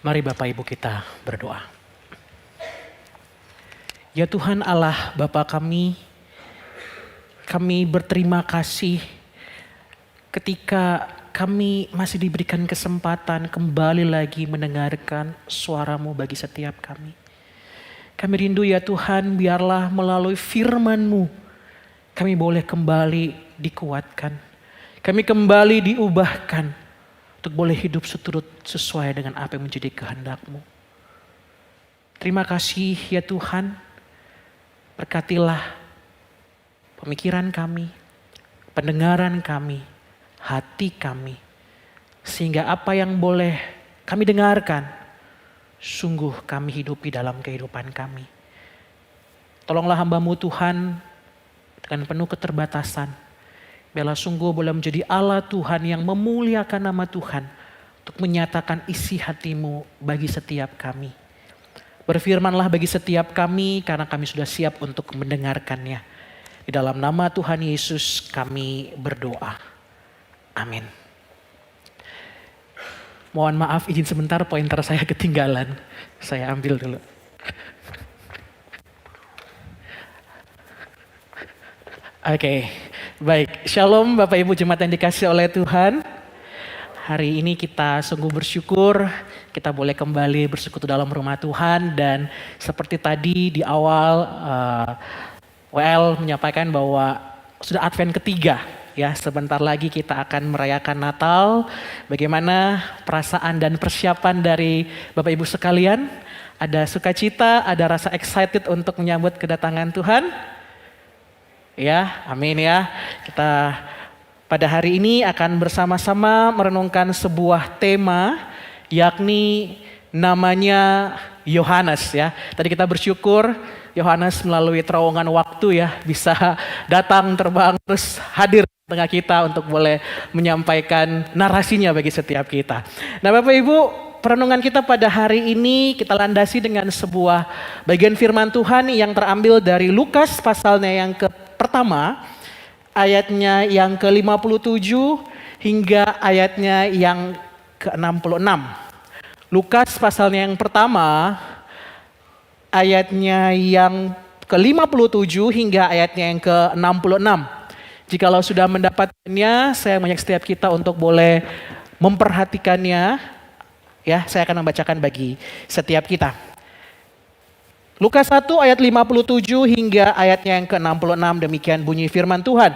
Mari Bapak Ibu kita berdoa. Ya Tuhan Allah Bapa kami berterima kasih ketika kami masih diberikan kesempatan kembali lagi mendengarkan suara-Mu bagi setiap kami. Kami rindu ya Tuhan, biarlah melalui firman-Mu kami boleh kembali dikuatkan. Kami kembali diubahkan untuk boleh hidup seturut sesuai dengan apa yang menjadi kehendak-Mu. Terima kasih ya Tuhan, berkatilah pemikiran kami, pendengaran kami, hati kami. Sehingga apa yang boleh kami dengarkan, sungguh kami hidupi dalam kehidupan kami. Tolonglah hamba-Mu Tuhan dengan penuh keterbatasan. Biarlah sungguh boleh menjadi Allah Tuhan yang memuliakan nama Tuhan untuk menyatakan isi hati-Mu bagi setiap kami. Berfirmanlah bagi setiap kami karena kami sudah siap untuk mendengarkannya. Di dalam nama Tuhan Yesus kami berdoa. Amin. Mohon maaf izin sebentar pointer saya ketinggalan. Saya ambil dulu. Oke, baik. Shalom Bapak Ibu jemaat yang dikasihi oleh Tuhan. Hari ini kita sungguh bersyukur kita boleh kembali bersekutu dalam rumah Tuhan. Dan seperti tadi di awal WL menyampaikan bahwa sudah Advent ketiga. Ya, sebentar lagi kita akan merayakan Natal. Bagaimana perasaan dan persiapan dari Bapak Ibu sekalian? Ada sukacita, ada rasa excited untuk menyambut kedatangan Tuhan? Ya, amin ya. Kita pada hari ini akan bersama-sama merenungkan sebuah tema, yakni namanya Yohanes ya. Tadi kita bersyukur Yohanes melalui terowongan waktu ya bisa datang terbang terus hadir di tengah kita untuk boleh menyampaikan narasinya bagi setiap kita. Nah Bapak Ibu, perenungan kita pada hari ini kita landasi dengan sebuah bagian firman Tuhan yang terambil dari Lukas pasalnya yang pertama, ayatnya yang ke-57 hingga ayatnya yang ke-66. Lukas pasalnya yang pertama, ayatnya yang ke-57 hingga ayatnya yang ke-66. Jikalau sudah mendapatkannya, saya mengajak setiap kita untuk boleh memperhatikannya. Ya, saya akan membacakan bagi setiap kita. Lukas 1 ayat 57 hingga ayatnya yang ke-66, demikian bunyi firman Tuhan.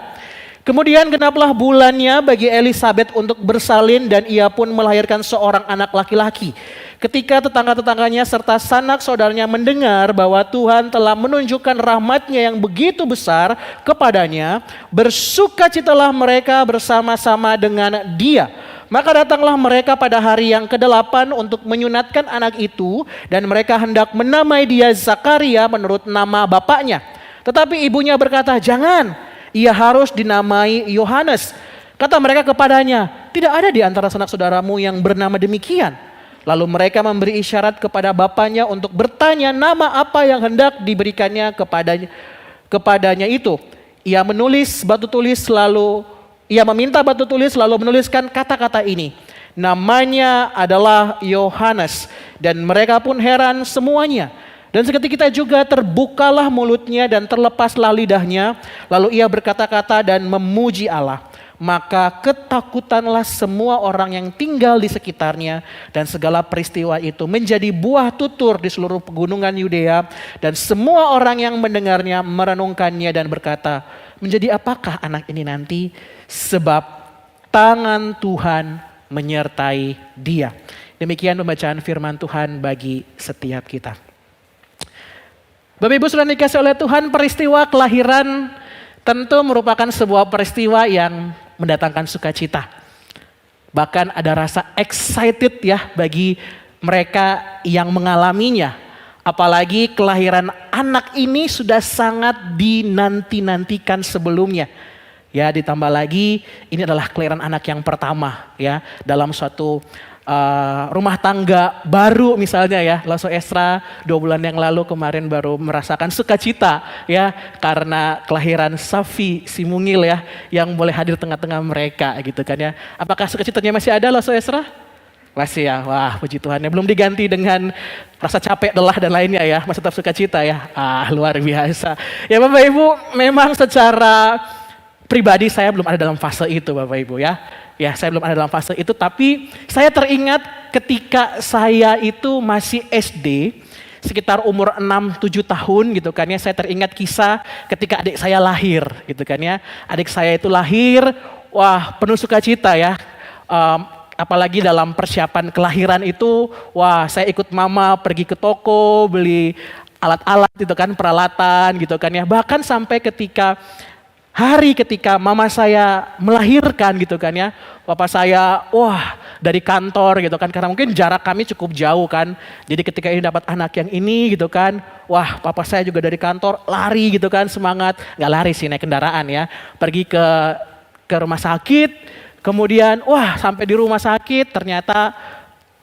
Kemudian genaplah bulannya bagi Elisabet untuk bersalin dan ia pun melahirkan seorang anak laki-laki. Ketika tetangga-tetangganya serta sanak saudaranya mendengar bahwa Tuhan telah menunjukkan rahmat-Nya yang begitu besar kepadanya, bersukacitalah mereka bersama-sama dengan dia. Maka datanglah mereka pada hari yang ke-8 untuk menyunatkan anak itu dan mereka hendak menamai dia Zakaria menurut nama bapaknya. Tetapi ibunya berkata, "Jangan, ia harus dinamai Yohanes." Kata mereka kepadanya, "Tidak ada di antara sanak saudaramu yang bernama demikian." Lalu mereka memberi isyarat kepada bapaknya untuk bertanya nama apa yang hendak diberikannya kepadanya itu. Ia meminta batu tulis lalu menuliskan kata-kata ini. Namanya adalah Yohanes. Dan mereka pun heran semuanya. Dan seketika juga terbukalah mulutnya dan terlepaslah lidahnya. Lalu ia berkata-kata dan memuji Allah. Maka ketakutanlah semua orang yang tinggal di sekitarnya. Dan segala peristiwa itu menjadi buah tutur di seluruh pegunungan Yudea. Dan semua orang yang mendengarnya merenungkannya dan berkata, "Menjadi apakah anak ini nanti? Sebab tangan Tuhan menyertai dia." Demikian pembacaan firman Tuhan bagi setiap kita. Bapak Ibu sudah dikasih oleh Tuhan, peristiwa kelahiran tentu merupakan sebuah peristiwa yang mendatangkan sukacita. Bahkan ada rasa excited ya bagi mereka yang mengalaminya. Apalagi kelahiran anak ini sudah sangat dinanti-nantikan sebelumnya. Ya, ditambah lagi ini adalah kelahiran anak yang pertama ya dalam suatu rumah tangga baru misalnya ya. Lasso Esra 2 bulan yang lalu kemarin baru merasakan sukacita ya karena kelahiran Safi si mungil ya yang boleh hadir tengah-tengah mereka gitu kan ya. Apakah sukacitanya masih ada Lasso Esra? Masih ya, wah puji Tuhan ya. Belum diganti dengan rasa capek, lelah dan lainnya ya. Masih tetap sukacita ya. Luar biasa. Ya Bapak Ibu, memang secara pribadi saya belum ada dalam fase itu Bapak Ibu ya. Ya saya belum ada dalam fase itu, tapi saya teringat ketika saya itu masih SD, sekitar umur 6-7 tahun gitu kan ya. Saya teringat kisah ketika adik saya lahir gitu kan ya. Adik saya itu lahir, wah penuh sukacita ya. Apalagi dalam persiapan kelahiran itu, wah saya ikut mama pergi ke toko, beli alat-alat gitu kan, peralatan gitu kan ya. Bahkan sampai ketika mama saya melahirkan gitu kan ya. Bapak saya, wah dari kantor gitu kan, karena mungkin jarak kami cukup jauh kan. Jadi ketika ini dapat anak yang ini gitu kan, wah papa saya juga dari kantor lari gitu kan, semangat. Gak lari sih, naik kendaraan ya. Pergi ke rumah sakit. Kemudian, wah sampai di rumah sakit ternyata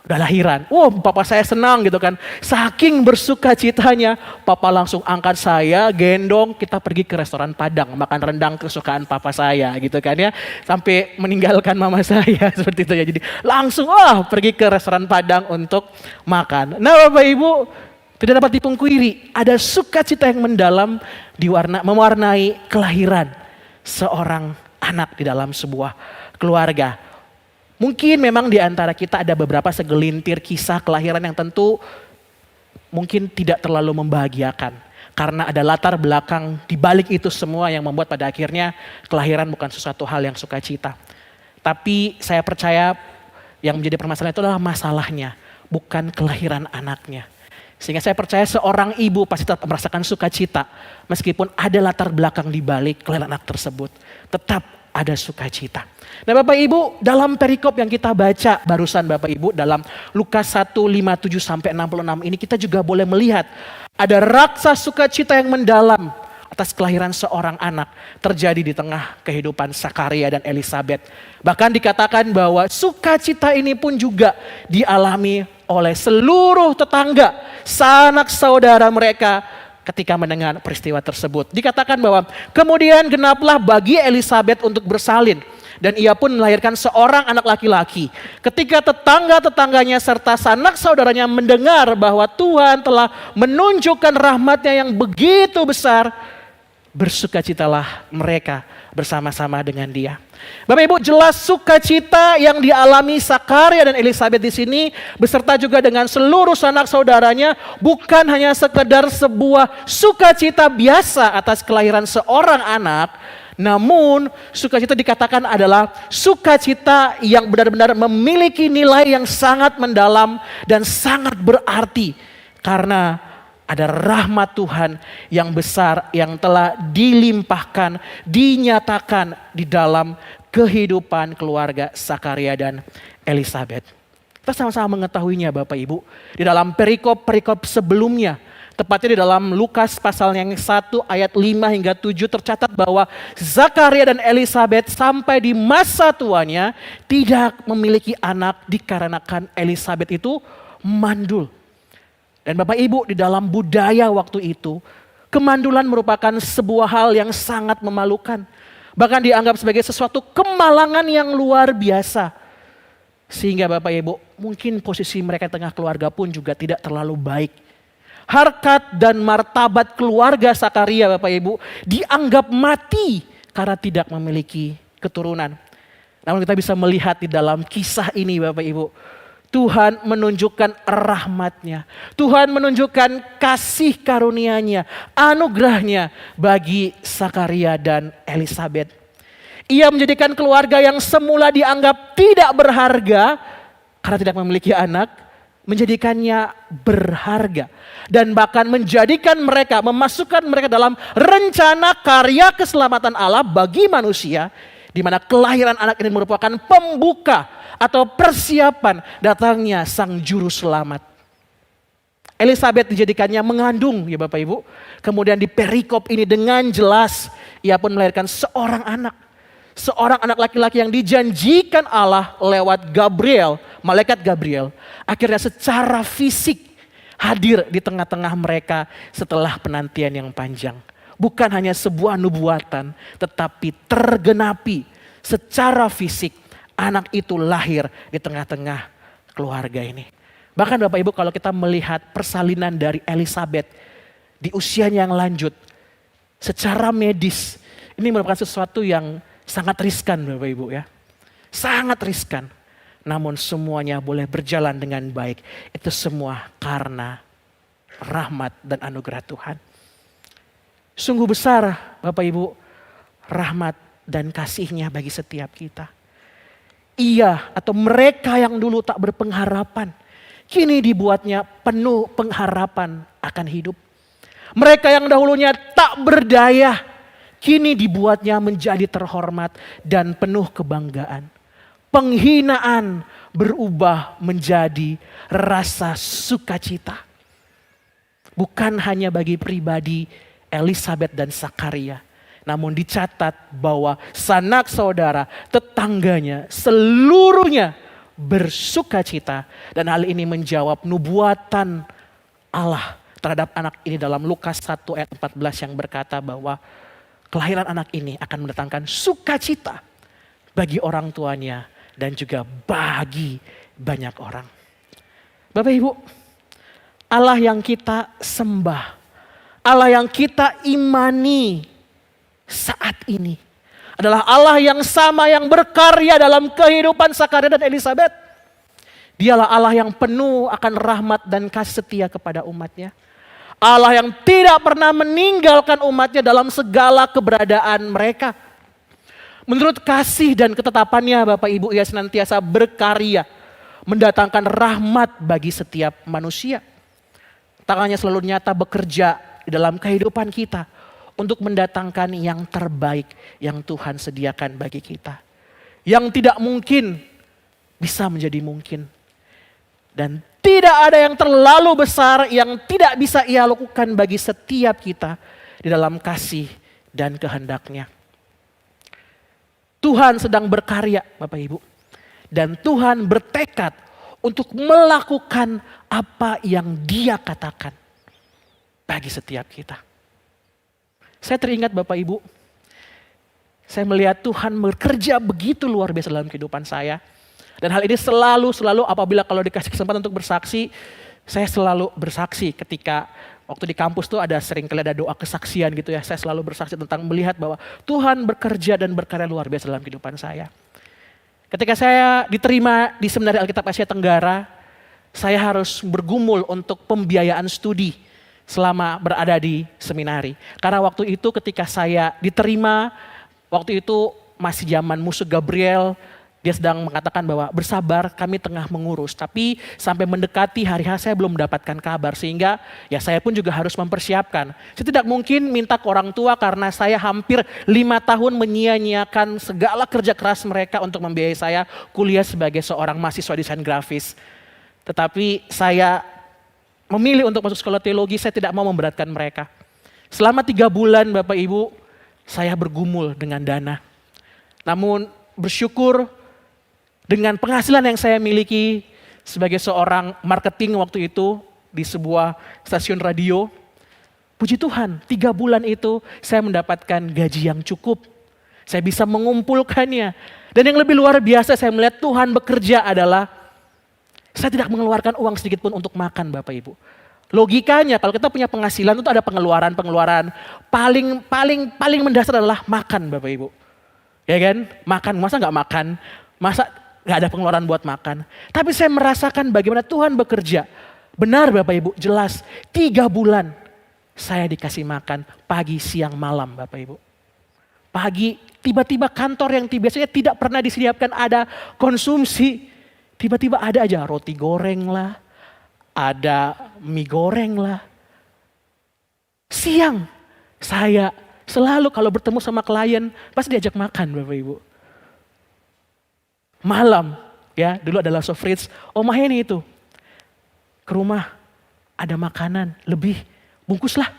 udah lahiran. Wah papa saya senang gitu kan. Saking bersukacitanya, papa langsung angkat saya, gendong, kita pergi ke restoran Padang. Makan rendang kesukaan papa saya gitu kan ya. Sampai meninggalkan mama saya seperti itu ya. Jadi langsung pergi ke restoran Padang untuk makan. Nah Bapak Ibu, tidak dapat dipungkiri, ada sukacita yang mendalam mewarnai kelahiran seorang anak di dalam sebuah keluarga. Mungkin memang di antara kita ada beberapa segelintir kisah kelahiran yang tentu mungkin tidak terlalu membahagiakan. Karena ada latar belakang di balik itu semua yang membuat pada akhirnya kelahiran bukan sesuatu hal yang sukacita. Tapi saya percaya yang menjadi permasalahan itu adalah masalahnya, bukan kelahiran anaknya. Sehingga saya percaya seorang ibu pasti tetap merasakan sukacita. Meskipun ada latar belakang di balik kelahiran anak tersebut. Tetap ada sukacita. Nah Bapak Ibu, dalam perikop yang kita baca barusan Bapak Ibu, dalam Lukas 1:57 sampai 66 ini kita juga boleh melihat ada rasa sukacita yang mendalam atas kelahiran seorang anak terjadi di tengah kehidupan Zakaria dan Elisabet. Bahkan dikatakan bahwa sukacita ini pun juga dialami oleh seluruh tetangga, sanak saudara mereka ketika mendengar peristiwa tersebut. Dikatakan bahwa kemudian genaplah bagi Elisabet untuk bersalin. Dan ia pun melahirkan seorang anak laki-laki. Ketika tetangga-tetangganya serta sanak saudaranya mendengar bahwa Tuhan telah menunjukkan rahmatnya yang begitu besar, bersukacitalah mereka bersama-sama dengan dia. Bapak Ibu, jelas sukacita yang dialami Zakaria dan Elisabet di sini beserta juga dengan seluruh sanak saudaranya bukan hanya sekedar sebuah sukacita biasa atas kelahiran seorang anak, namun sukacita dikatakan adalah sukacita yang benar-benar memiliki nilai yang sangat mendalam dan sangat berarti karena ada rahmat Tuhan yang besar yang telah dilimpahkan, dinyatakan di dalam kehidupan keluarga Zakaria dan Elisabet. Kita sama-sama mengetahuinya Bapak Ibu. Di dalam perikop sebelumnya, tepatnya di dalam Lukas pasal yang 1 ayat 5 hingga 7 tercatat bahwa Zakaria dan Elisabet sampai di masa tuanya tidak memiliki anak dikarenakan Elisabet itu mandul. Dan Bapak Ibu, di dalam budaya waktu itu, kemandulan merupakan sebuah hal yang sangat memalukan. Bahkan dianggap sebagai sesuatu kemalangan yang luar biasa. Sehingga Bapak Ibu, mungkin posisi mereka di tengah keluarga pun juga tidak terlalu baik. Harkat dan martabat keluarga Zakaria Bapak Ibu dianggap mati karena tidak memiliki keturunan. Namun kita bisa melihat di dalam kisah ini Bapak Ibu, Tuhan menunjukkan rahmatnya. Tuhan menunjukkan kasih karunia-Nya, anugerahnya bagi Zakaria dan Elisabet. Ia menjadikan keluarga yang semula dianggap tidak berharga karena tidak memiliki anak, menjadikannya berharga. Dan bahkan menjadikan mereka, memasukkan mereka dalam rencana karya keselamatan Allah bagi manusia, di mana kelahiran anak ini merupakan pembuka atau persiapan datangnya sang juru selamat. Elisabet dijadikannya mengandung ya Bapak Ibu. Kemudian di perikop ini dengan jelas ia pun melahirkan seorang anak. Seorang anak laki-laki yang dijanjikan Allah lewat Gabriel, malaikat Gabriel. Akhirnya secara fisik hadir di tengah-tengah mereka setelah penantian yang panjang. Bukan hanya sebuah nubuatan, tetapi tergenapi secara fisik. Anak itu lahir di tengah-tengah keluarga ini. Bahkan Bapak Ibu kalau kita melihat persalinan dari Elizabeth di usianya yang lanjut, secara medis ini merupakan sesuatu yang sangat riskan Bapak Ibu ya. Sangat riskan. Namun semuanya boleh berjalan dengan baik. Itu semua karena rahmat dan anugerah Tuhan. Sungguh besar Bapak Ibu rahmat dan kasih-Nya bagi setiap kita. Ia atau mereka yang dulu tak berpengharapan, kini dibuatnya penuh pengharapan akan hidup. Mereka yang dahulunya tak berdaya, kini dibuatnya menjadi terhormat dan penuh kebanggaan. Penghinaan berubah menjadi rasa sukacita. Bukan hanya bagi pribadi Elizabeth dan Zakaria, namun dicatat bahwa sanak saudara, tetangganya, seluruhnya bersukacita. Dan hal ini menjawab nubuatan Allah terhadap anak ini dalam Lukas 1 ayat 14 yang berkata bahwa kelahiran anak ini akan mendatangkan sukacita bagi orang tuanya dan juga bagi banyak orang. Bapak Ibu, Allah yang kita sembah, Allah yang kita imani saat ini adalah Allah yang sama yang berkarya dalam kehidupan Zakaria dan Elizabeth. Dialah Allah yang penuh akan rahmat dan kasih setia kepada umatnya. Allah yang tidak pernah meninggalkan umatnya dalam segala keberadaan mereka. Menurut kasih dan ketetapannya Bapak Ibu, Ia senantiasa berkarya mendatangkan rahmat bagi setiap manusia. Tangannya selalu nyata bekerja di dalam kehidupan kita untuk mendatangkan yang terbaik yang Tuhan sediakan bagi kita. Yang tidak mungkin bisa menjadi mungkin. Dan tidak ada yang terlalu besar yang tidak bisa Ia lakukan bagi setiap kita di dalam kasih dan kehendak-Nya. Tuhan sedang berkarya Bapak Ibu. Dan Tuhan bertekad untuk melakukan apa yang Dia katakan bagi setiap kita. Saya teringat Bapak Ibu, saya melihat Tuhan bekerja begitu luar biasa dalam kehidupan saya. Dan hal ini selalu apabila kalau dikasih kesempatan untuk bersaksi, saya selalu bersaksi ketika waktu di kampus tuh sering kali ada doa kesaksian gitu ya. Saya selalu bersaksi tentang melihat bahwa Tuhan bekerja dan berkarya luar biasa dalam kehidupan saya. Ketika saya diterima di Seminari Alkitab Asia Tenggara, saya harus bergumul untuk pembiayaan studi selama berada di seminari. Karena waktu itu ketika saya diterima, waktu itu masih zaman musuh Gabriel. Dia sedang mengatakan bahwa bersabar kami tengah mengurus. Tapi sampai mendekati hari H saya belum mendapatkan kabar. Sehingga ya saya pun juga harus mempersiapkan. Saya tidak mungkin minta ke orang tua karena saya hampir 5 tahun menyia-nyiakan segala kerja keras mereka untuk membiayai saya kuliah sebagai seorang mahasiswa desain grafis. Tetapi saya memilih untuk masuk sekolah teologi, saya tidak mau memberatkan mereka. Selama 3 bulan Bapak Ibu, saya bergumul dengan dana. Namun bersyukur dengan penghasilan yang saya miliki sebagai seorang marketing waktu itu di sebuah stasiun radio, puji Tuhan 3 bulan itu saya mendapatkan gaji yang cukup. Saya bisa mengumpulkannya. Dan yang lebih luar biasa saya melihat Tuhan bekerja adalah saya tidak mengeluarkan uang sedikit pun untuk makan Bapak Ibu. Logikanya kalau kita punya penghasilan itu ada pengeluaran paling mendasar adalah makan Bapak Ibu. Ya kan? Makan, masa nggak makan? Masa nggak ada pengeluaran buat makan? Tapi saya merasakan bagaimana Tuhan bekerja. Benar Bapak Ibu, jelas 3 bulan saya dikasih makan pagi, siang, malam Bapak Ibu. Pagi tiba-tiba kantor yang biasanya tidak pernah disediakan ada konsumsi. Tiba-tiba ada aja roti goreng lah, ada mie goreng lah. Siang saya selalu kalau bertemu sama klien pasti diajak makan Bapak Ibu. Malam ya dulu adalah Sofrits, Om Maheni itu ke rumah ada makanan lebih bungkuslah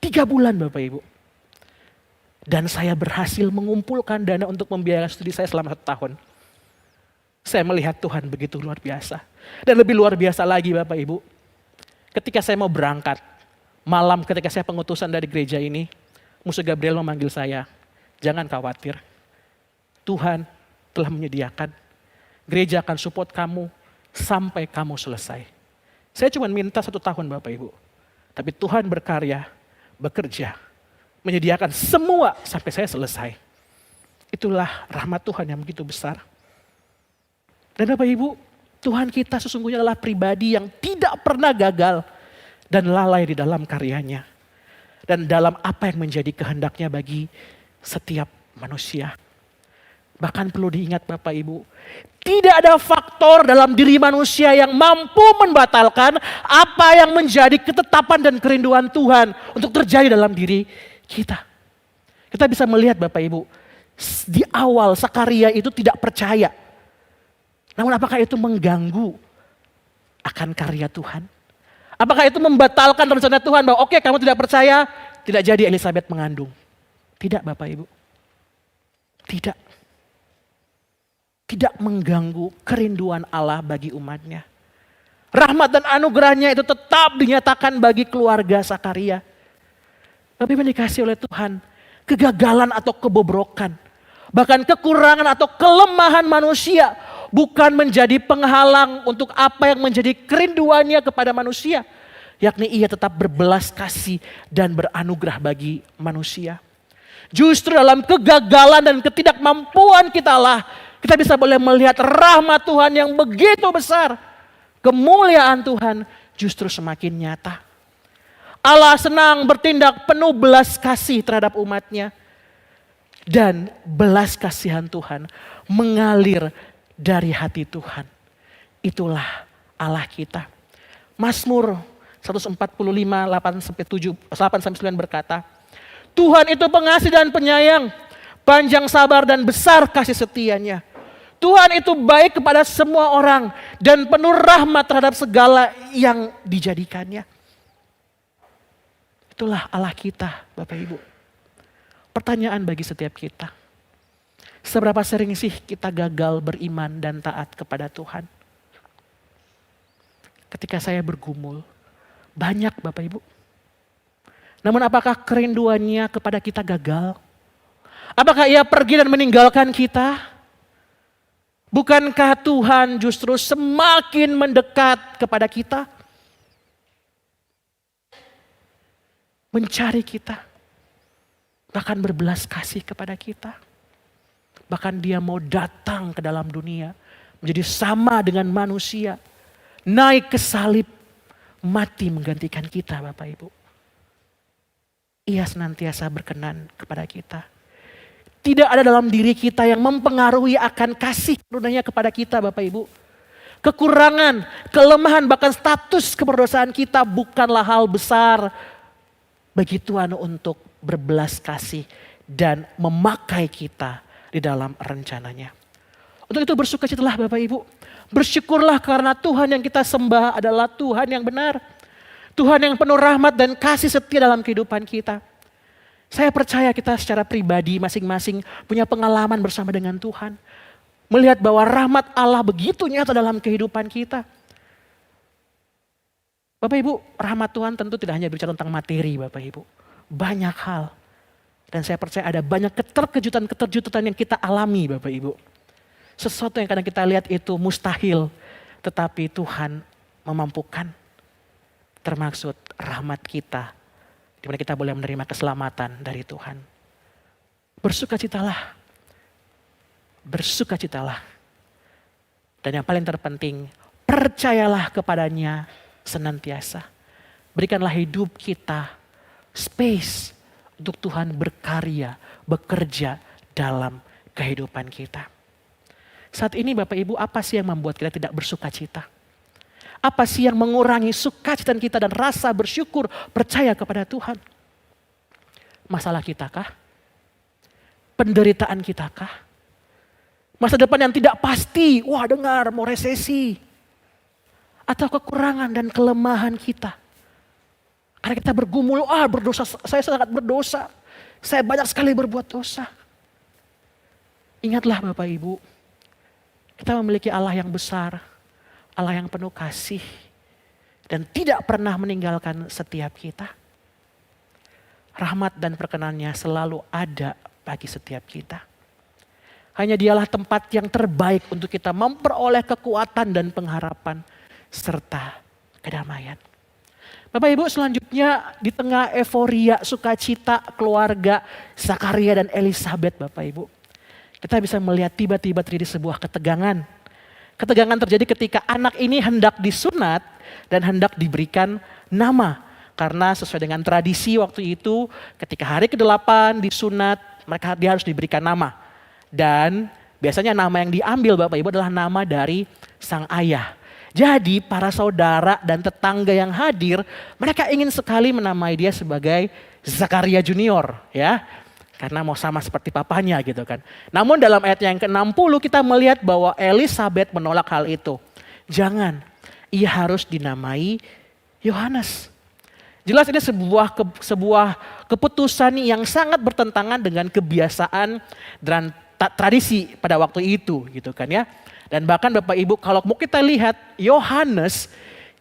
3 bulan Bapak Ibu. Dan saya berhasil mengumpulkan dana untuk membiayai studi saya selama 1 tahun. Saya melihat Tuhan begitu luar biasa. Dan lebih luar biasa lagi Bapak Ibu. Ketika saya mau berangkat, malam ketika saya pengutusan dari gereja ini, musuh Gabriel memanggil saya, jangan khawatir. Tuhan telah menyediakan. Gereja akan support kamu. sampai kamu selesai. Saya cuma minta 1 tahun Bapak Ibu. Tapi Tuhan berkarya, bekerja, menyediakan semua sampai saya selesai. Itulah rahmat Tuhan yang begitu besar. Dan Bapak Ibu, Tuhan kita sesungguhnya adalah pribadi yang tidak pernah gagal dan lalai di dalam karyanya. Dan dalam apa yang menjadi kehendaknya bagi setiap manusia. Bahkan perlu diingat Bapak Ibu, tidak ada faktor dalam diri manusia yang mampu membatalkan apa yang menjadi ketetapan dan kerinduan Tuhan untuk terjadi dalam diri kita. Kita bisa melihat Bapak Ibu, di awal Sakaria itu tidak percaya. Namun apakah itu mengganggu akan karya Tuhan? Apakah itu membatalkan rencana Tuhan bahwa oke, kamu tidak percaya, tidak jadi Elizabeth mengandung? Tidak Bapak Ibu. Tidak. Tidak mengganggu kerinduan Allah bagi umatnya. Rahmat dan anugerahnya itu tetap dinyatakan bagi keluarga Sakaria. Tapi dikasih oleh Tuhan, kegagalan atau kebobrokan, bahkan kekurangan atau kelemahan manusia bukan menjadi penghalang untuk apa yang menjadi kerinduannya kepada manusia. Yakni ia tetap berbelas kasih dan beranugerah bagi manusia. Justru dalam kegagalan dan ketidakmampuan kita bisa boleh melihat rahmat Tuhan yang begitu besar. Kemuliaan Tuhan justru semakin nyata. Allah senang bertindak penuh belas kasih terhadap umatnya. Dan belas kasihan Tuhan mengalir dari hati Tuhan. Itulah Allah kita. Mazmur 145, 8-9 berkata, Tuhan itu pengasih dan penyayang, panjang sabar dan besar kasih setianya. Tuhan itu baik kepada semua orang dan penuh rahmat terhadap segala yang dijadikannya. Itulah Allah kita, Bapak Ibu. Pertanyaan bagi setiap kita. Seberapa sering sih kita gagal beriman dan taat kepada Tuhan? Ketika saya bergumul, banyak Bapak Ibu. Namun apakah kerinduannya kepada kita gagal? Apakah ia pergi dan meninggalkan kita? Bukankah Tuhan justru semakin mendekat kepada kita? Mencari kita. Bahkan berbelas kasih kepada kita. Bahkan dia mau datang ke dalam dunia. Menjadi sama dengan manusia. Naik ke salib. Mati menggantikan kita Bapak Ibu. Ia senantiasa berkenan kepada kita. Tidak ada dalam diri kita yang mempengaruhi akan kasih karunia kepada kita Bapak Ibu. Kekurangan, kelemahan, bahkan status keberdosaan kita bukanlah hal besar bagi Tuhan untuk berbelas kasih dan memakai kita di dalam rencananya. Untuk itu bersukacitalah Bapak Ibu. Bersyukurlah karena Tuhan yang kita sembah adalah Tuhan yang benar. Tuhan yang penuh rahmat dan kasih setia dalam kehidupan kita. Saya percaya kita secara pribadi masing-masing punya pengalaman bersama dengan Tuhan. Melihat bahwa rahmat Allah begitu nyata dalam kehidupan kita. Bapak Ibu, rahmat Tuhan tentu tidak hanya berbicara tentang materi Bapak Ibu. Banyak hal. Dan saya percaya ada banyak keterkejutan yang kita alami Bapak Ibu. Sesuatu yang kadang kita lihat itu mustahil. Tetapi Tuhan memampukan. Termaksud rahmat kita. Di mana kita boleh menerima keselamatan dari Tuhan. Bersukacitalah. Bersukacitalah. Dan yang paling terpenting, percayalah kepadanya senantiasa. Berikanlah hidup kita space untuk Tuhan berkarya, bekerja dalam kehidupan kita. Saat ini Bapak Ibu, apa sih yang membuat kita tidak bersukacita? Apa sih yang mengurangi sukacita kita dan rasa bersyukur, percaya kepada Tuhan? Masalah kita kah? Penderitaan kita kah? Masa depan yang tidak pasti, wah dengar mau resesi. Atau kekurangan dan kelemahan kita. Karena kita bergumul, berdosa, saya sangat berdosa. Saya banyak sekali berbuat dosa. Ingatlah Bapak Ibu, kita memiliki Allah yang besar. Allah yang penuh kasih dan tidak pernah meninggalkan setiap kita. Rahmat dan perkenannya selalu ada bagi setiap kita. Hanya dialah tempat yang terbaik untuk kita memperoleh kekuatan dan pengharapan serta kedamaian. Bapak Ibu, selanjutnya di tengah euforia sukacita keluarga Zakaria dan Elisabet, Bapak Ibu, kita bisa melihat tiba-tiba terjadi sebuah ketegangan. Ketegangan terjadi ketika anak ini hendak disunat dan hendak diberikan nama. Karena sesuai dengan tradisi waktu itu, ketika hari ke-8 disunat, dia harus diberikan nama. Dan biasanya nama yang diambil Bapak Ibu adalah nama dari sang ayah. Jadi para saudara dan tetangga yang hadir, mereka ingin sekali menamai dia sebagai Zakaria Junior, ya. Karena mau sama seperti papanya gitu kan. Namun dalam ayat yang ke-60 kita melihat bahwa Elisabet menolak hal itu. Jangan, ia harus dinamai Yohanes. Jelas ini sebuah keputusan yang sangat bertentangan dengan kebiasaan dan tradisi pada waktu itu gitu kan ya. Dan bahkan Bapak Ibu kalau mau kita lihat Yohanes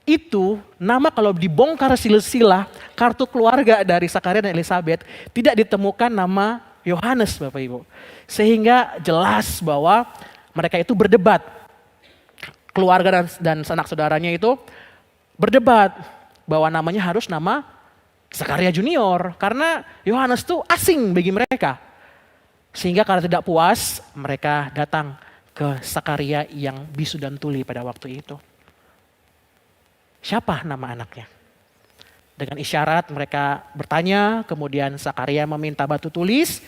itu nama kalau dibongkar silsilah kartu keluarga dari Zakaria dan Elisabet tidak ditemukan nama Yohanes Bapak Ibu. Sehingga jelas bahwa mereka itu berdebat. Keluarga dan sanak saudaranya itu berdebat bahwa namanya harus nama Zakaria Junior karena Yohanes itu asing bagi mereka. Sehingga karena tidak puas mereka datang ke Zakaria yang bisu dan tuli pada waktu itu. Siapa nama anaknya? Dengan isyarat mereka bertanya, kemudian Zakaria meminta batu tulis,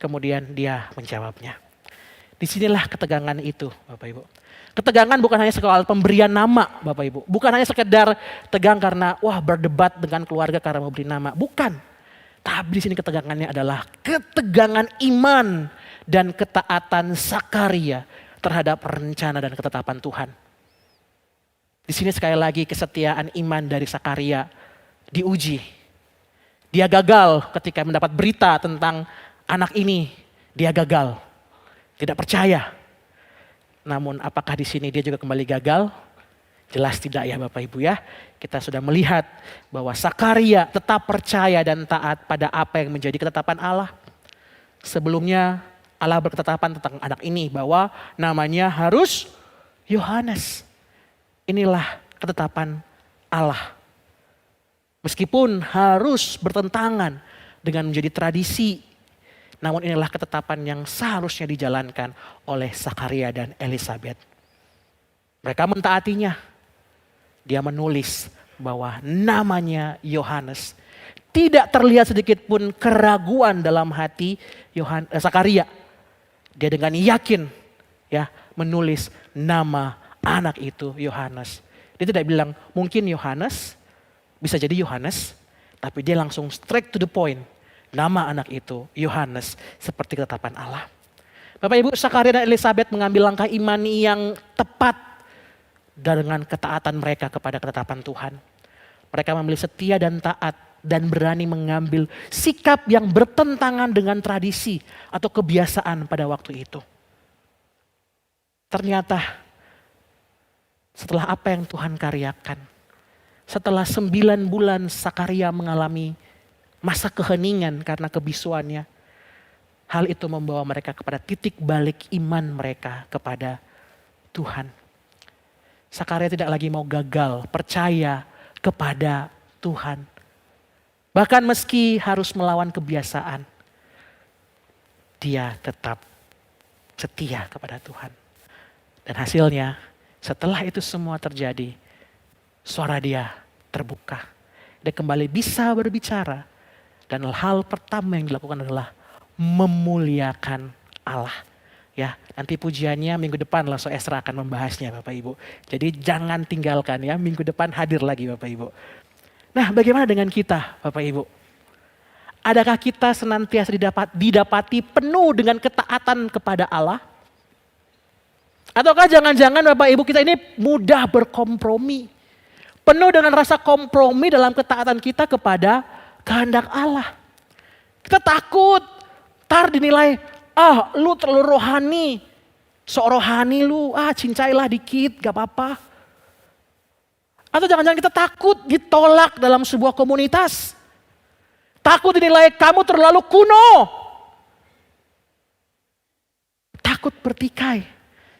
kemudian dia menjawabnya. Disinilah ketegangan itu Bapak Ibu. Ketegangan bukan hanya soal pemberian nama Bapak Ibu. Bukan hanya sekedar tegang karena berdebat dengan keluarga karena mau beri nama. Bukan. Tapi di sini ketegangannya adalah ketegangan iman dan ketaatan Zakaria terhadap rencana dan ketetapan Tuhan. Di sini sekali lagi kesetiaan iman dari Zakaria diuji. Dia gagal ketika mendapat berita tentang anak ini. Dia gagal. Tidak percaya. Namun apakah di sini dia juga kembali gagal? Jelas tidak ya Bapak Ibu ya. Kita sudah melihat bahwa Zakaria tetap percaya dan taat pada apa yang menjadi ketetapan Allah. Sebelumnya Allah berketetapan tentang anak ini bahwa namanya harus Yohanes. Inilah ketetapan Allah. Meskipun harus bertentangan dengan menjadi tradisi. Namun inilah ketetapan yang seharusnya dijalankan oleh Zakaria dan Elisabet. Mereka mentaatinya. Dia menulis bahwa namanya Yohanes. Tidak terlihat sedikit pun keraguan dalam hati Zakaria. Dia dengan yakin menulis nama anak itu Yohanes. Dia tidak bilang mungkin Yohanes, bisa jadi Yohanes. Tapi dia langsung straight to the point. Nama anak itu Yohanes seperti ketetapan Allah. Bapak Ibu, Zakaria dan Elisabet mengambil langkah iman yang tepat dengan ketaatan mereka kepada ketetapan Tuhan. Mereka memilih setia dan taat dan berani mengambil sikap yang bertentangan dengan tradisi atau kebiasaan pada waktu itu. Ternyata setelah apa yang Tuhan karyakan, setelah 9 bulan Zakaria mengalami masa keheningan karena kebisuannya. Hal itu membawa mereka kepada titik balik iman mereka kepada Tuhan. Zakaria tidak lagi mau gagal, percaya kepada Tuhan. Bahkan meski harus melawan kebiasaan, dia tetap setia kepada Tuhan. Dan hasilnya setelah itu semua terjadi, suara dia terbuka. Dia kembali bisa berbicara. Dan hal pertama yang dilakukan adalah memuliakan Allah. Ya, nanti pujiannya minggu depan Lasso Esra akan membahasnya Bapak Ibu. Jadi jangan tinggalkan ya, minggu depan hadir lagi Bapak Ibu. Nah, bagaimana dengan kita Bapak Ibu? Adakah kita senantiasa didapati penuh dengan ketaatan kepada Allah? Ataukah jangan-jangan Bapak Ibu kita ini mudah berkompromi? Penuh dengan rasa kompromi dalam ketaatan kita kepada kehendak Allah. Kita takut, tar dinilai, lu terlalu rohani. Sok rohani lu, cincailah dikit, gak apa-apa. Atau jangan-jangan kita takut ditolak dalam sebuah komunitas. Takut dinilai kamu terlalu kuno. takut bertikai.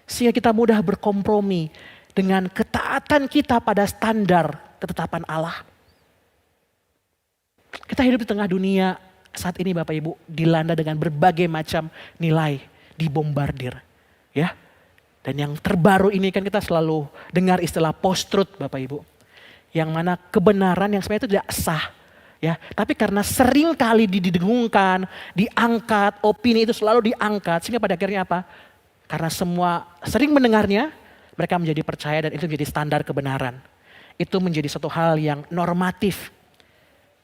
Sehingga kita mudah berkompromi dengan ketaatan kita pada standar ketetapan Allah. Kita hidup di tengah dunia saat ini Bapak Ibu dilanda dengan berbagai macam nilai, dibombardir. Ya. Dan yang terbaru ini kan kita selalu dengar istilah post-truth Bapak Ibu. Yang mana kebenaran yang sebenarnya itu tidak sah. Ya, tapi karena sering kali didengungkan, diangkat, opini itu selalu diangkat. Sehingga pada akhirnya apa? Karena semua sering mendengarnya, mereka menjadi percaya dan itu menjadi standar kebenaran. Itu menjadi suatu hal yang normatif.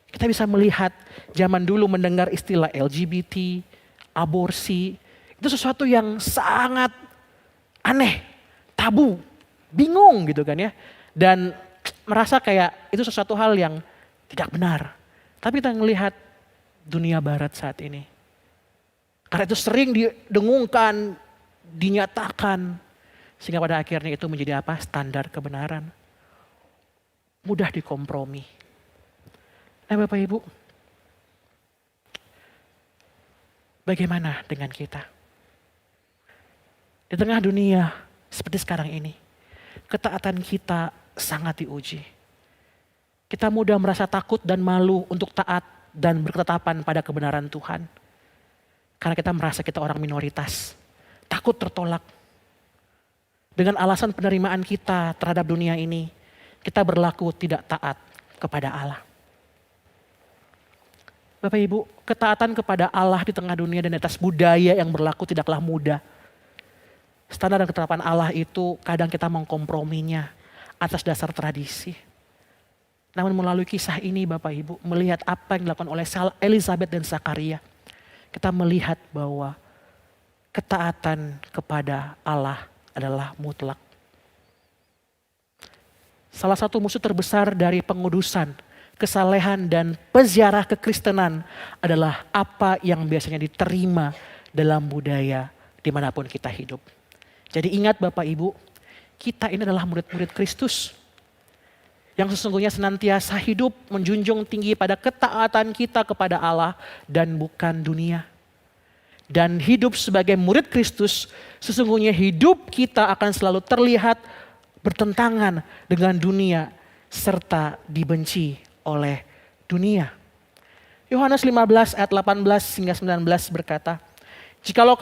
Kita bisa melihat zaman dulu mendengar istilah LGBT, aborsi. Itu sesuatu yang sangat aneh, tabu, bingung gitu kan ya. Dan merasa kayak itu sesuatu hal yang tidak benar. Tapi kita melihat dunia barat saat ini. Karena itu sering didengungkan, dinyatakan. Sehingga pada akhirnya itu menjadi apa? Standar kebenaran. Mudah dikompromi. Nah Bapak Ibu, bagaimana dengan kita? Di tengah dunia seperti sekarang ini, ketaatan kita sangat diuji. Kita mudah merasa takut dan malu untuk taat dan berketetapan pada kebenaran Tuhan. Karena kita merasa kita orang minoritas, takut tertolak. Dengan alasan penerimaan kita terhadap dunia ini, kita berlaku tidak taat kepada Allah. Bapak Ibu, ketaatan kepada Allah di tengah dunia dan di atas budaya yang berlaku tidaklah mudah. Standar dan ketetapan Allah itu kadang kita mengkomprominya atas dasar tradisi. Namun melalui kisah ini Bapak Ibu, melihat apa yang dilakukan oleh Elizabeth dan Zakaria, kita melihat bahwa ketaatan kepada Allah adalah mutlak. Salah satu musuh terbesar dari pengudusan, kesalehan dan peziarah kekristenan adalah apa yang biasanya diterima dalam budaya dimanapun kita hidup. Jadi ingat Bapak Ibu, kita ini adalah murid-murid Kristus. Yang sesungguhnya senantiasa hidup menjunjung tinggi pada ketaatan kita kepada Allah dan bukan dunia. Dan hidup sebagai murid Kristus, sesungguhnya hidup kita akan selalu terlihat bertentangan dengan dunia serta dibenci oleh dunia. Yohanes 15 ayat 18 hingga 19 berkata, Jikalau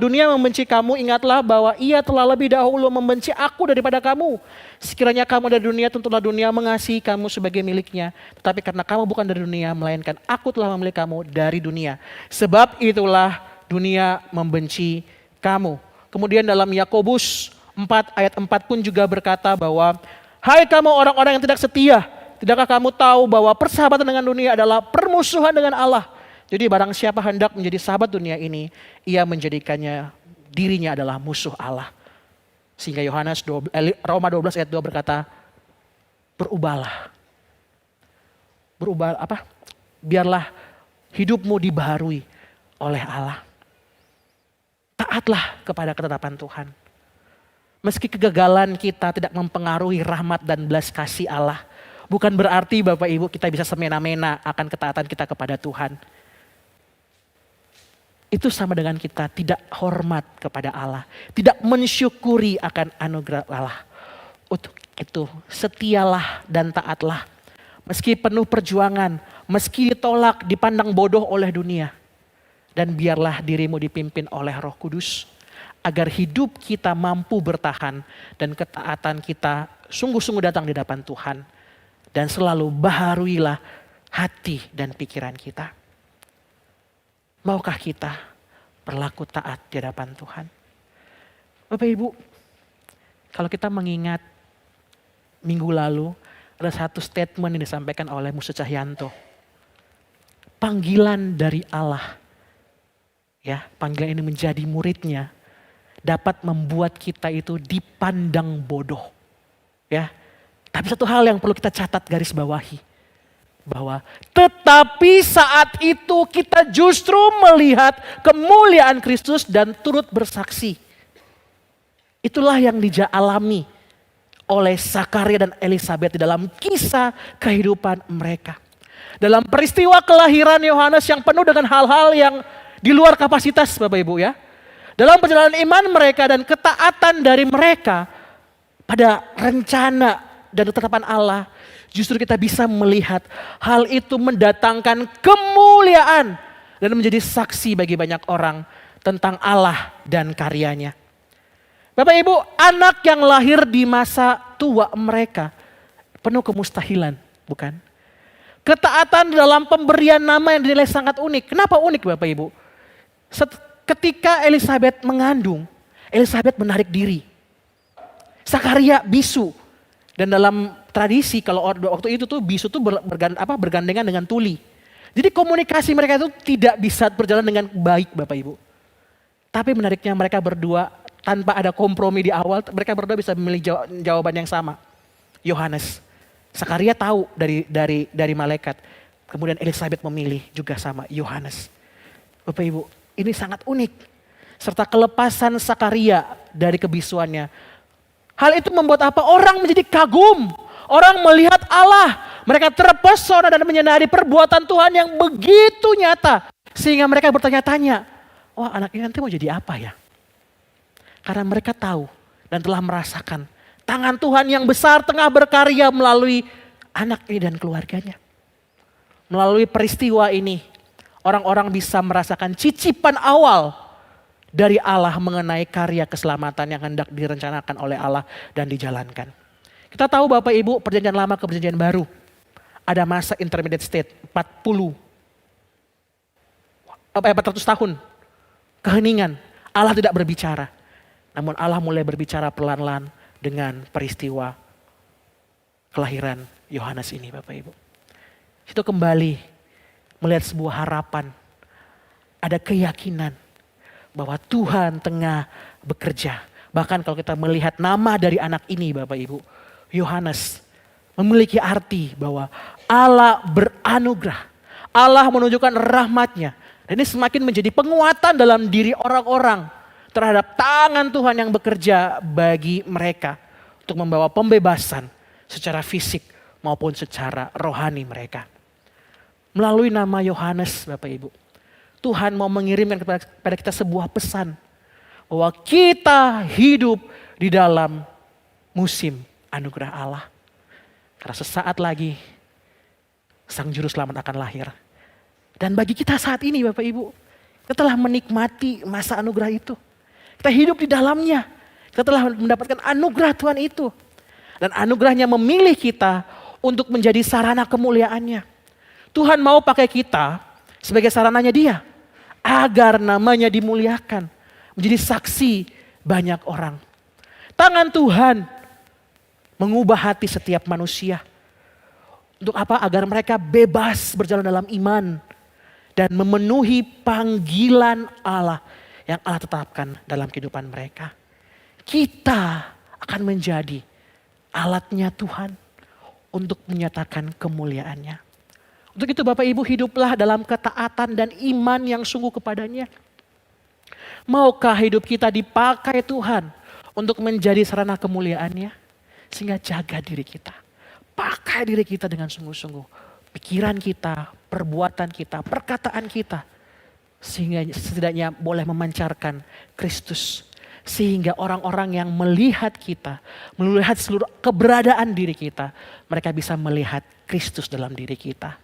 dunia membenci kamu, ingatlah bahwa ia telah lebih dahulu membenci aku daripada kamu. Sekiranya kamu dari dunia, tentulah dunia mengasihi kamu sebagai miliknya. Tetapi karena kamu bukan dari dunia, melainkan aku telah memilih kamu dari dunia. Sebab itulah dunia membenci kamu. Kemudian dalam Yakobus 4 ayat 4 pun juga berkata bahwa, hai kamu orang-orang yang tidak setia, tidakkah kamu tahu bahwa persahabatan dengan dunia adalah permusuhan dengan Allah? Jadi barang siapa hendak menjadi sahabat dunia ini, ia menjadikannya dirinya adalah musuh Allah. Sehingga Roma 12 ayat 2 berkata, berubahlah. Berubah apa? Biarlah hidupmu dibaharui oleh Allah. Taatlah kepada ketetapan Tuhan. Meski kegagalan kita tidak mempengaruhi rahmat dan belas kasih Allah, bukan berarti Bapak Ibu kita bisa semena-mena akan ketaatan kita kepada Tuhan. Itu sama dengan kita tidak hormat kepada Allah. Tidak mensyukuri akan anugerah Allah. Untuk itu setialah dan taatlah. Meski penuh perjuangan, meski ditolak, dipandang bodoh oleh dunia. Dan biarlah dirimu dipimpin oleh Roh Kudus. Agar hidup kita mampu bertahan dan ketaatan kita sungguh-sungguh datang di hadapan Tuhan. Dan selalu baharuilah hati dan pikiran kita. Maukah kita berlaku taat di hadapan Tuhan? Bapak Ibu, kalau kita mengingat minggu lalu ada satu statement yang disampaikan oleh Musa Cahyanto. Panggilan dari Allah, ya, panggilan ini menjadi muridnya dapat membuat kita itu dipandang bodoh, ya. Tapi satu hal yang perlu kita catat garis bawahi. Bahwa tetapi saat itu kita justru melihat kemuliaan Kristus dan turut bersaksi. Itulah yang dialami oleh Zakaria dan Elizabeth di dalam kisah kehidupan mereka. Dalam peristiwa kelahiran Yohanes yang penuh dengan hal-hal yang di luar kapasitas Bapak Ibu ya. Dalam perjalanan iman mereka dan ketaatan dari mereka pada rencana dan ketetapan Allah, justru kita bisa melihat hal itu mendatangkan kemuliaan dan menjadi saksi bagi banyak orang tentang Allah dan karyanya. Bapak Ibu, anak yang lahir di masa tua mereka penuh kemustahilan, bukan? Ketaatan dalam pemberian nama yang dinilai sangat unik. Kenapa unik Bapak Ibu? Ketika Elizabeth mengandung, Elizabeth menarik diri. Sakaria bisu. Dan dalam tradisi kalau waktu itu tuh bisu tuh bergandengan dengan tuli. Jadi komunikasi mereka itu tidak bisa berjalan dengan baik Bapak Ibu. Tapi menariknya mereka berdua tanpa ada kompromi di awal, mereka berdua bisa memilih jawaban yang sama. Yohanes. Sakaria tahu dari malaikat. Kemudian Elizabeth memilih juga sama Yohanes. Bapak Ibu, ini sangat unik. Serta kelepasan Sakaria dari kebisuannya. Hal itu membuat apa? Orang menjadi kagum. Orang melihat Allah. Mereka terpesona dan menyadari perbuatan Tuhan yang begitu nyata. Sehingga mereka bertanya-tanya, wah anak ini nanti mau jadi apa ya? Karena mereka tahu dan telah merasakan tangan Tuhan yang besar tengah berkarya melalui anak ini dan keluarganya. Melalui peristiwa ini, orang-orang bisa merasakan cicipan awal dari Allah mengenai karya keselamatan yang hendak direncanakan oleh Allah dan dijalankan. Kita tahu Bapak Ibu, perjanjian lama ke perjanjian baru. Ada masa intermediate state, 400 tahun. Keheningan, Allah tidak berbicara. Namun Allah mulai berbicara pelan-pelan dengan peristiwa kelahiran Yohanes ini Bapak Ibu. Itu kembali melihat sebuah harapan. Ada keyakinan bahwa Tuhan tengah bekerja. Bahkan kalau kita melihat nama dari anak ini Bapak Ibu. Yohanes memiliki arti bahwa Allah beranugerah. Allah menunjukkan rahmatnya. Dan ini semakin menjadi penguatan dalam diri orang-orang terhadap tangan Tuhan yang bekerja bagi mereka untuk membawa pembebasan secara fisik maupun secara rohani mereka. Melalui nama Yohanes Bapak Ibu, Tuhan mau mengirimkan kepada kita sebuah pesan bahwa kita hidup di dalam musim anugerah Allah. Karena sesaat lagi Sang Juru Selamat akan lahir. Dan bagi kita saat ini Bapak Ibu, kita telah menikmati masa anugerah itu. Kita hidup di dalamnya. Kita telah mendapatkan anugerah Tuhan itu. Dan anugerahnya memilih kita untuk menjadi sarana kemuliaannya. Tuhan mau pakai kita sebagai sarananya Dia. Agar namanya dimuliakan. Menjadi saksi banyak orang. Tangan Tuhan mengubah hati setiap manusia. Untuk apa? Agar mereka bebas berjalan dalam iman. Dan memenuhi panggilan Allah yang Allah tetapkan dalam kehidupan mereka. Kita akan menjadi alatnya Tuhan untuk menyatakan kemuliaannya. Untuk itu Bapak Ibu hiduplah dalam ketaatan dan iman yang sungguh kepadanya. Maukah hidup kita dipakai Tuhan untuk menjadi sarana kemuliaannya? Sehingga jaga diri kita. Pakai diri kita dengan sungguh-sungguh. Pikiran kita, perbuatan kita, perkataan kita. Sehingga setidaknya boleh memancarkan Kristus. Sehingga orang-orang yang melihat kita, melihat seluruh keberadaan diri kita, mereka bisa melihat Kristus dalam diri kita.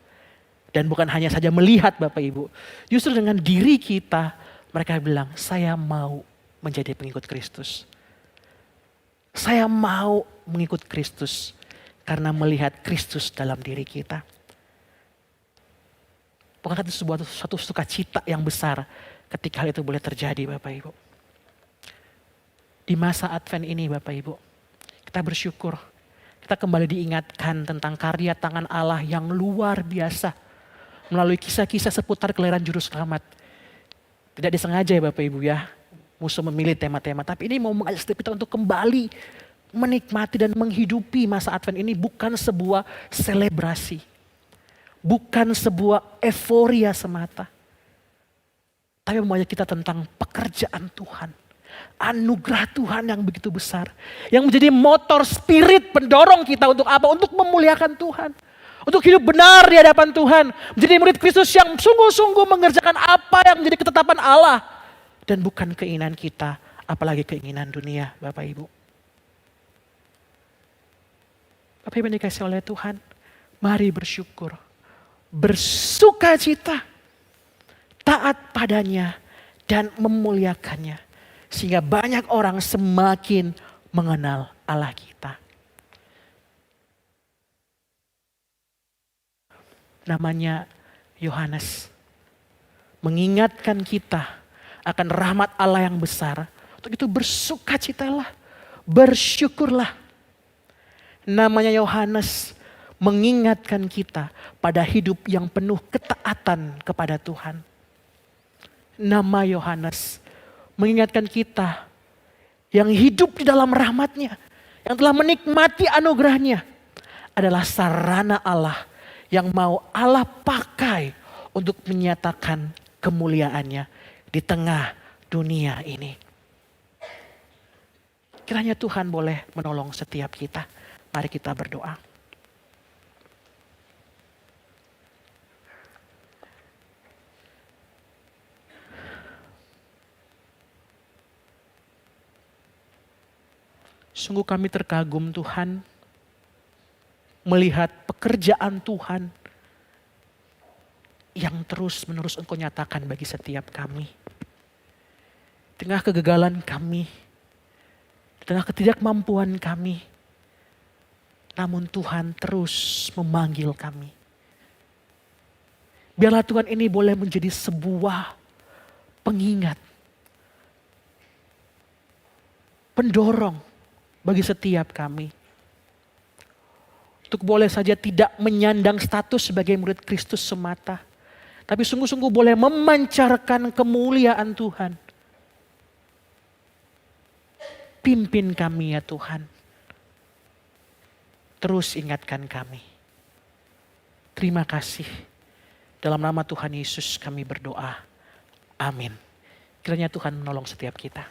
Dan bukan hanya saja melihat Bapak Ibu, justru dengan diri kita, mereka bilang, saya mau menjadi pengikut Kristus. Saya mau mengikut Kristus karena melihat Kristus dalam diri kita. Bukankah itu suatu sukacita yang besar ketika hal itu boleh terjadi Bapak Ibu. Di masa Advent ini Bapak Ibu, kita bersyukur. Kita kembali diingatkan tentang karya tangan Allah yang luar biasa. Melalui kisah-kisah seputar kelahiran Juru Selamat. Tidak disengaja ya Bapak Ibu ya, musuh memilih tema-tema. Tapi ini mau mengajak setiap kita untuk kembali menikmati dan menghidupi masa Advent ini bukan sebuah selebrasi. Bukan sebuah euforia semata. Tapi mengajak kita tentang pekerjaan Tuhan. Anugerah Tuhan yang begitu besar. Yang menjadi motor spirit pendorong kita untuk apa? Untuk memuliakan Tuhan. Untuk hidup benar di hadapan Tuhan. Menjadi murid Kristus yang sungguh-sungguh mengerjakan apa yang menjadi ketetapan Allah. Dan bukan keinginan kita, apalagi keinginan dunia, Bapak Ibu. Bapak Ibu yang dikasihi oleh Tuhan, mari bersyukur, bersukacita, taat padanya, dan memuliakannya. Sehingga banyak orang semakin mengenal Allah kita. Namanya Yohanes. Mengingatkan kita akan rahmat Allah yang besar. Untuk itu bersukacitalah, bersyukurlah. Namanya Yohanes mengingatkan kita pada hidup yang penuh ketaatan kepada Tuhan. Nama Yohanes mengingatkan kita yang hidup di dalam rahmat-Nya, yang telah menikmati anugerah-Nya, adalah sarana Allah yang mau Allah pakai untuk menyatakan kemuliaan-Nya di tengah dunia ini. Kiranya Tuhan boleh menolong setiap kita. Mari kita berdoa. Sungguh kami terkagum Tuhan, melihat pekerjaan Tuhan yang terus menerus Engkau nyatakan bagi setiap kami. Di tengah kegagalan kami, di tengah ketidakmampuan kami, namun Tuhan terus memanggil kami. Biarlah Tuhan ini boleh menjadi sebuah pengingat, pendorong bagi setiap kami. Untuk boleh saja tidak menyandang status sebagai murid Kristus semata, tapi sungguh-sungguh boleh memancarkan kemuliaan Tuhan. Pimpin kami ya Tuhan. Terus ingatkan kami. Terima kasih. Dalam nama Tuhan Yesus kami berdoa. Amin. Kiranya Tuhan menolong setiap kita.